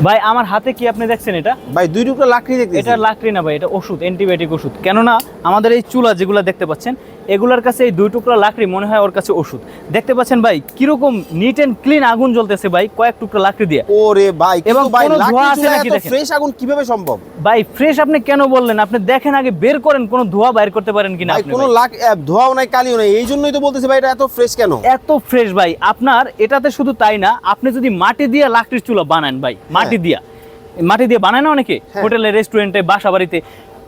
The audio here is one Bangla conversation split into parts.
ভাই আমার হাতে কি আপনি দেখছেন এটা? ভাই দুই টুকরা লাকড়ি দেখতেছি। এটা লাকড়ি না ভাই, এটা ওষুধ, অ্যান্টিবায়োটিক ওষুধ। কেননা আমাদের এই চুলা যেগুলো দেখতে পাচ্ছেন এগুলোর কাছে এই দুই টুকরা লাকড়ি মনে হয় ওর কাছে ওষুধ। দেখতে পাচ্ছেন ভাই কিরকম নিট এন্ড ক্লিন আগুন জ্বলতেছে ভাই কয়েক টুকরা লাকড়ি দিয়ে। ওরে ভাই, এবং ভাই কোনো ধোঁয়া লাকড়ি আছে নাকি চুলায় এত দেখেন। ফ্রেশ আগুন কিভাবে সম্ভব? ভাই ফ্রেশ আপনি কেন বললেন? আপনি দেখেন আগে, বের করেন কোনো ধোঁয়া বাইর করতে পারেন কিনা ভাই আপনি। কোনো ধোঁয়াও নাই, কালিও নাই, এই জন্যই তো বলতেছি ভাই এটা এত ফ্রেশ কেন। এত ফ্রেশ ভাই। আপনার এটাতে শুধু তাই না, আপনি যদি মাটি দিয়ে লাকড়ির চুলা বানান ভাই, মাটি দিয়ে বানায় না অনেকে, হোটেলে, রেস্টুরেন্টে, বাসা বাড়িতে,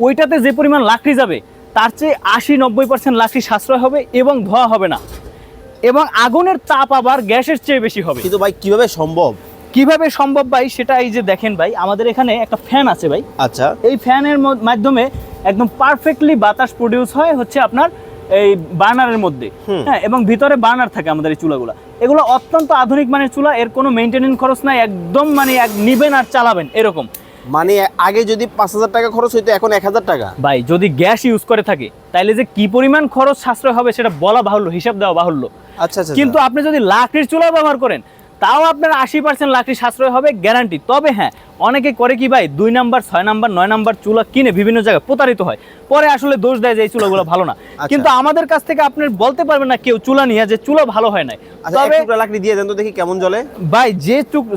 ওইটাতে যে পরিমাণ লাকড়ি যাবে তার চেয়ে 80-90% লাকড়ি সাশ্রয় হবে এবং ধোয়া হবে না, এবং আগুনের তাপ আবার গ্যাসের চেয়ে বেশি হবে। কিন্তু ভাই কিভাবে সম্ভব? কিভাবে সম্ভব ভাই সেটা এই যে দেখেন ভাই, আমাদের এখানে একটা ফ্যান আছে ভাই। আচ্ছা, এই ফ্যানের মাধ্যমে একদম পারফেক্টলি বাতাস প্রডিউস হয় হচ্ছে আপনার এই বার্নারের মধ্যে। হ্যাঁ, এবং ভিতরে বার্নার থাকে আমাদের এই চুলাগুলো। এগুলো অত্যন্ত আধুনিক মানের চুলা, এর কোনো মেইনটেনেন্স খরচ নাই, একদম মানে নিবেন আর চালাবেন এরকম। মানে আগে যদি 5,000 টাকা খরচ হইতো এখন 1,000 টাকা। ভাই যদি গ্যাস ইউজ করে থাকে তাইলে যে কি পরিমাণ খরচ সাশ্রয় হবে সেটা বলা বাহুল্য, হিসাব দেওয়া বাহুল্য। আচ্ছা আচ্ছা, কিন্তু আপনি যদি লাকড়ির চুলা ব্যবহার করেন তাও আপনার 80% লাকড়ি সাশ্রয় হবে, গ্যারান্টি। তবে হ্যাঁ, অনেকে করে কি ভাই, 2 নাম্বার, 6 নাম্বার, 9 নাম্বার চুলা কিনে বিভিন্ন জায়গায় প্রতারিত হয়, পরে আসলে দোষ দেয় যে এই চুলাগুলো ভালো না। কিন্তু আমাদের কাছ থেকে আপনি বলতে পারবেন না কেউ চুলা নিয়ে যে চুলা ভালো হয় না। আচ্ছা, এক টুকরা লাকড়ি দিয়ে দেন তো দেখি কেমন জ্বলে। ভাই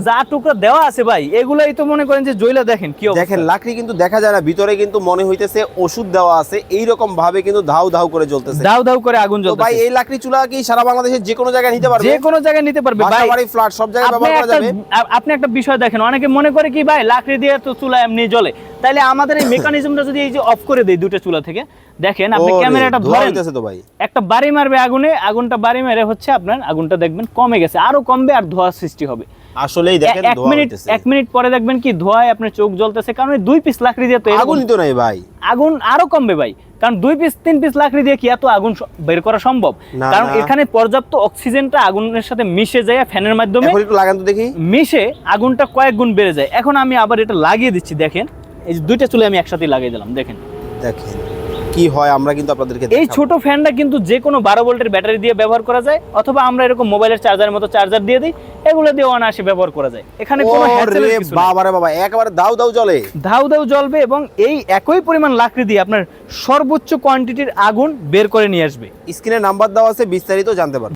যা টুকরা দেওয়া আছে ভাই, এগুলাই তো মনে করেন যে জ্বলা দেখেন কি অবস্থা। দেখেন লাকড়ি কিন্তু দেখা যায় না, ভিতরে কিন্তু মনে হইতেছে ওষুধ দেওয়া আছে, এই রকম ভাবে কিন্তু ধাউ ধাউ করে জ্বলতেছে, দাউ দাউ করে আগুন তো জ্বলতেছে। ভাই এই লাকড়ি চুলা কি সারা বাংলাদেশের যে কোনো জায়গায় নিতে পারবে? যে কোনো জায়গায় নিতে পারবে ভাই, বাড়ি, ফ্ল্যাট, সব জায়গায় ব্যবহার করা যাবে। আপনি একটা বিষয় দেখেন, অনেকে মনে করে কি ভাই লাকড়ি দিয়ে তো চুলা এমনি জ্বলে, তাইলে আমাদের এই মেকানিজমটা যদি এই যে অফ করে দেই দুটো চুলা থেকে, দেখেন আপনি ক্যামেরাটা ধরেন, তো ভাই একটা বাড়ি মারবে আগুনে, আগুনটা বাড়ি মেরে হচ্ছে আপনার আগুনটা দেখবেন কমে গেছে, আরো কমবে, আর ধোঁয়া সৃষ্টি হবে। আসলেই দেখেন এক মিনিট পরে দেখবেন কি ধোঁয়ায় আপনার চোখ জ্বলতেছে, কারণ 2 পিস লাকড়ি দিয়ে তো আগুনই তো নাই ভাই। আগুন আরো কমবে ভাই, কারণ 2 পিস 3 পিস লাকড়ি দিয়ে কি এত আগুন বের করা সম্ভব? কারণ এখানে পর্যাপ্ত অক্সিজেনটা আগুনের সাথে মিশে যায় ফ্যানের মাধ্যমে, এখন একটু লাগান তো দেখি, মিশে আগুনটা কয়েক গুণ বেড়ে যায়। এখন আমি আবার এটা লাগিয়ে দিচ্ছি, দেখেন এই যে দুইটা চুলে আমি একসাথে লাগিয়ে দিলাম, দেখেন কি হয়। আমরা কিন্তু আপনাদেরকে এই ছোট ফ্যানটা কিন্তু যে কোনো 12 ভোল্টের ব্যাটারি দিয়ে ব্যবহার করা যায়, অথবা আমরা এরকম মোবাইলের চার্জারের মতো চার্জার দিয়ে দিই, এগুলো দিয়ে অনায়াসে ব্যবহার করা যায়। এখানে কোনো হ্যাসেলের কিছু নেই। বাবারে বাবা, একেবারে দাউ দাউ জ্বলে, ধাউ ধাউ জ্বলবে, এবং এই একই পরিমাণ লাকড়ি দিয়ে আপনার সর্বোচ্চ কোয়ান্টিটির আগুন বের করে নিয়ে আসবে। স্ক্রিনে নাম্বার দেওয়া আছে, বিস্তারিত জানতে পারবেন।